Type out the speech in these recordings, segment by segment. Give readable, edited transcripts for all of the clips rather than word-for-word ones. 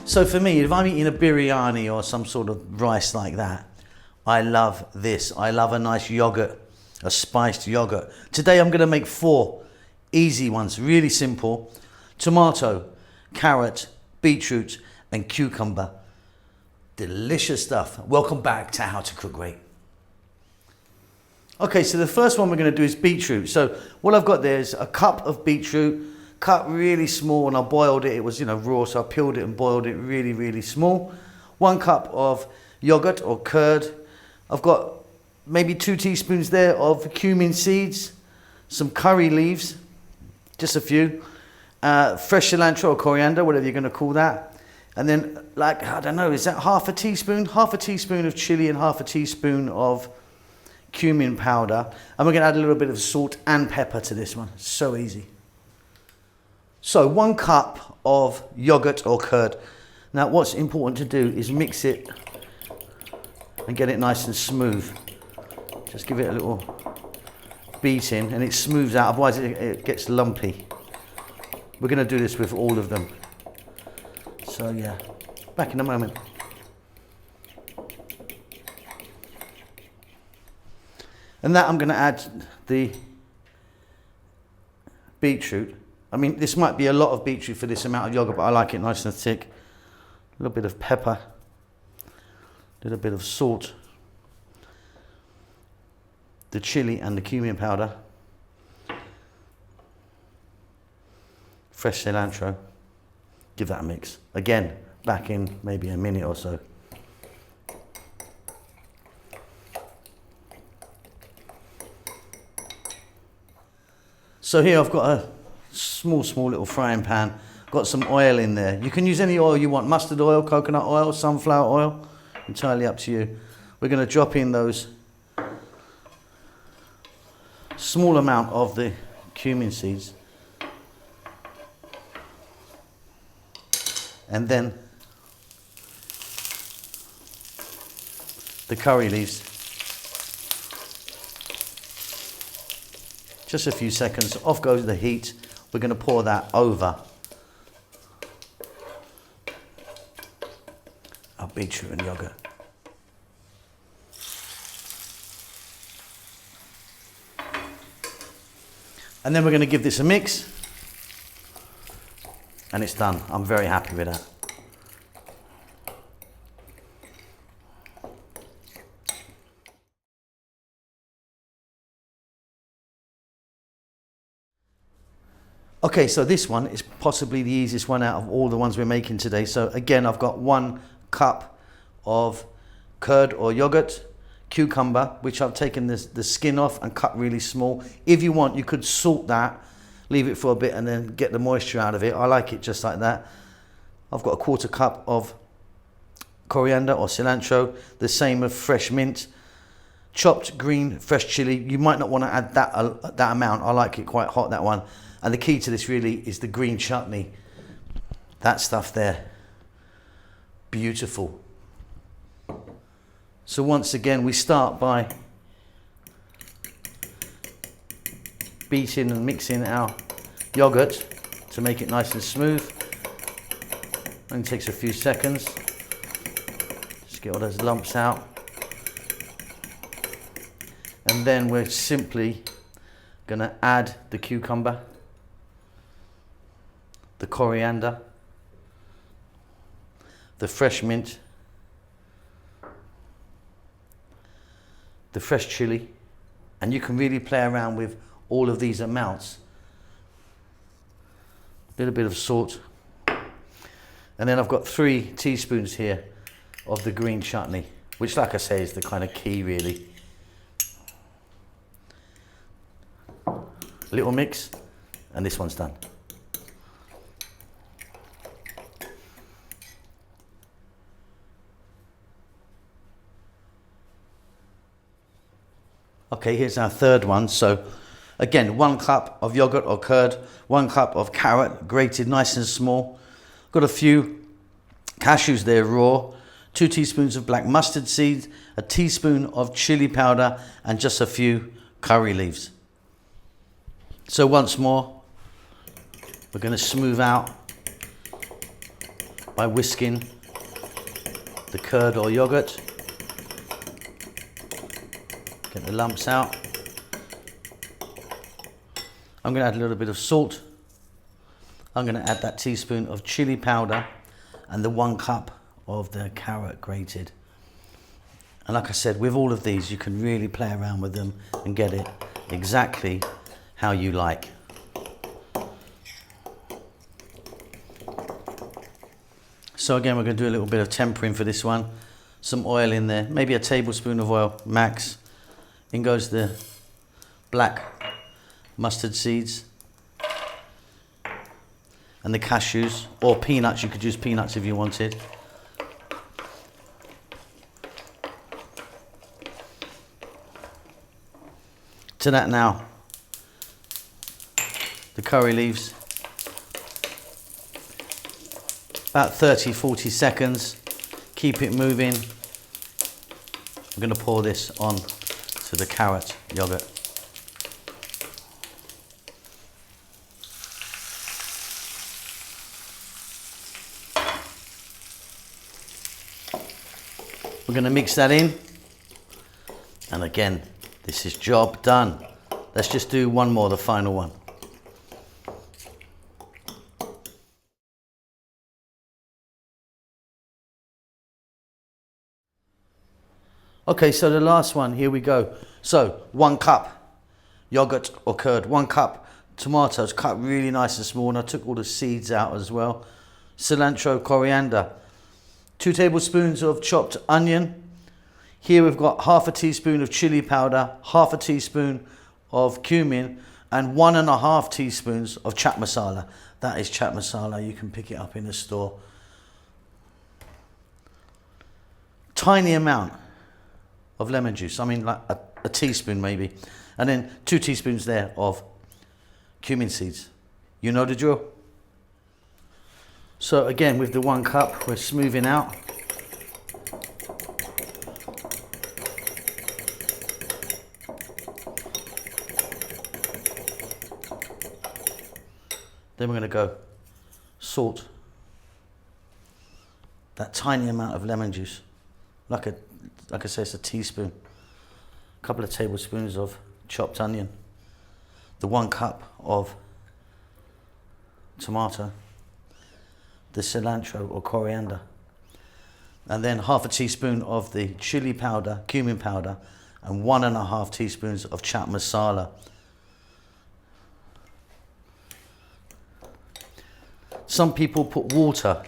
So for me, if I'm eating a biryani or some sort of rice like that, I love this. I love a nice yogurt, a spiced yogurt. Today I'm going to make 4 easy ones, really simple. Tomato, carrot, beetroot and cucumber. Delicious stuff. Welcome back to How to Cook Great. Okay, so the first one we're going to do is beetroot. So what I've got there is a cup of beetroot, cut really small, and I boiled it. It was, raw, so I peeled it and boiled it really, really small. 1 cup of yogurt or curd. I've got maybe 2 teaspoons there of cumin seeds, some curry leaves, just a few, fresh cilantro or coriander, whatever you're going to call that. And then, I don't know, is that half a teaspoon? Half a teaspoon of chili and half a teaspoon of cumin powder. And we're going to add a little bit of salt and pepper to this one. So easy. So 1 cup of yogurt or curd. Now what's important to do is mix it and get it nice and smooth. Just give it a little beat in and it smooths out, otherwise it gets lumpy. We're going to do this with all of them. So yeah, back in a moment. And that I'm going to add the beetroot. I mean, this might be a lot of beetroot for this amount of yogurt, but I like it nice and thick. A little bit of pepper, a little bit of salt, the chili and the cumin powder, fresh cilantro. Give that a mix. Again, back in maybe a minute or so. So here I've got a small little frying pan. Got some oil in there. You can use any oil you want. Mustard oil, coconut oil, sunflower oil. Entirely up to you. We're going to drop in those small amount of the cumin seeds. And then the curry leaves. Just a few seconds, off goes the heat. We're going to pour that over our beetroot and yogurt. And then we're going to give this a mix. And it's done. I'm very happy with that. Okay, so this one is possibly the easiest one out of all the ones we're making today. So again, I've got 1 cup of curd or yogurt, cucumber, which I've taken the skin off and cut really small. If you want, you could salt that, leave it for a bit and then get the moisture out of it. I like it just like that. I've got a 1/4 cup of coriander or cilantro, the same of fresh mint, chopped green fresh chili. You might not want to add that amount. I like it quite hot, that one. And the key to this really is the green chutney. That stuff there. Beautiful. So once again, we start by beating and mixing our yogurt to make it nice and smooth. Only takes a few seconds. Just get all those lumps out. And then we're simply going to add the cucumber, the coriander, the fresh mint, the fresh chili, and you can really play around with all of these amounts. A little bit of salt, and then I've got 3 teaspoons here of the green chutney, which, like I say, is the kind of key really. A little mix, and this one's done. Okay, here's our third one. So again, 1 cup of yogurt or curd, 1 cup of carrot, grated nice and small. Got a few cashews there raw, 2 teaspoons of black mustard seeds, a teaspoon of chili powder, and just a few curry leaves. So once more, we're going to smooth out by whisking the curd or yogurt. Get the lumps out. I'm going to add a little bit of salt. I'm going to add that teaspoon of chili powder and the 1 cup of the carrot grated. And like I said, with all of these, you can really play around with them and get it exactly how you like. So again, we're going to do a little bit of tempering for this one. Some oil in there, maybe a tablespoon of oil max. In goes the black mustard seeds and the cashews, or peanuts. You could use peanuts if you wanted. To that now, the curry leaves. About 30-40 seconds. Keep it moving. I'm going to pour this on to the carrot yogurt. We're going to mix that in. And again, this is job done. Let's just do one more, the final one. Okay, so the last one, here we go. So 1 cup yogurt or curd, 1 cup tomatoes cut really nice and small, and I took all the seeds out as well. Cilantro, coriander, 2 tablespoons of chopped onion. Here we've got half a teaspoon of chili powder, half a teaspoon of cumin, and 1.5 teaspoons of chaat masala. That is chaat masala, you can pick it up in the store. Tiny amount of lemon juice, I mean like a teaspoon maybe. And then 2 teaspoons there of cumin seeds. You know the drill. So again, with the 1 cup, we're smoothing out. Then we're going to go salt. That tiny amount of lemon juice, like I say, it's a teaspoon. A couple of tablespoons of chopped onion. The 1 cup of tomato. The cilantro or coriander. And then half a teaspoon of the chili powder, cumin powder, and 1.5 teaspoons of chaat masala. Some people put water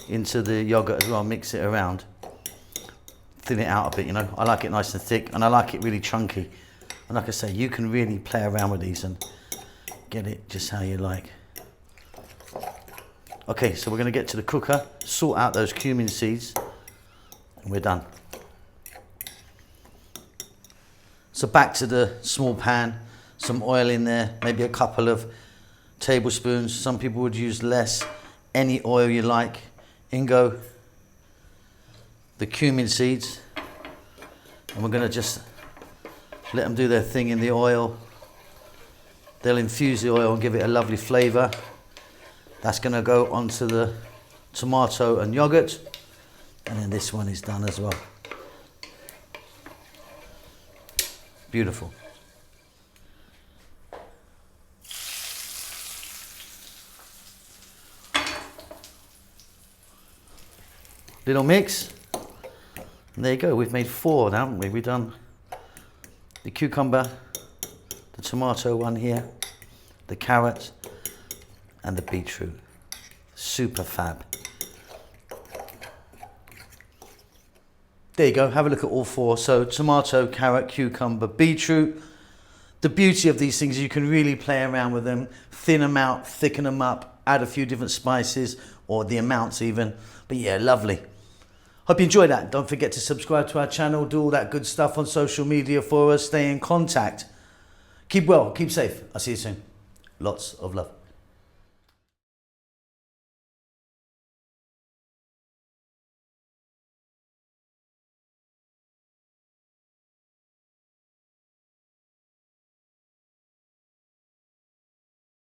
into the yogurt as well, mix it around, thin it out a bit, you know. I like it nice and thick, and I like it really chunky. And like I say, you can really play around with these and get it just how you like. Okay, so we're going to get to the cooker, sort out those cumin seeds, and we're done. So back to the small pan, some oil in there, maybe a couple of tablespoons. Some people would use less. Any oil you like. In go the cumin seeds, and we're going to just let them do their thing in the oil. They'll infuse the oil and give it a lovely flavour. That's going to go onto the tomato and yogurt, and then this one is done as well. Beautiful. Little mix, and there you go. We've made 4 now, haven't we? We've done the cucumber, the tomato one here, the carrot, and the beetroot. Super fab. There you go, have a look at all 4. So tomato, carrot, cucumber, beetroot. The beauty of these things, you can really play around with them, thin them out, thicken them up, add a few different spices, or the amounts even. But yeah, lovely. Hope you enjoyed that. Don't forget to subscribe to our channel, do all that good stuff on social media for us, stay in contact. Keep well, keep safe. I'll see you soon. Lots of love.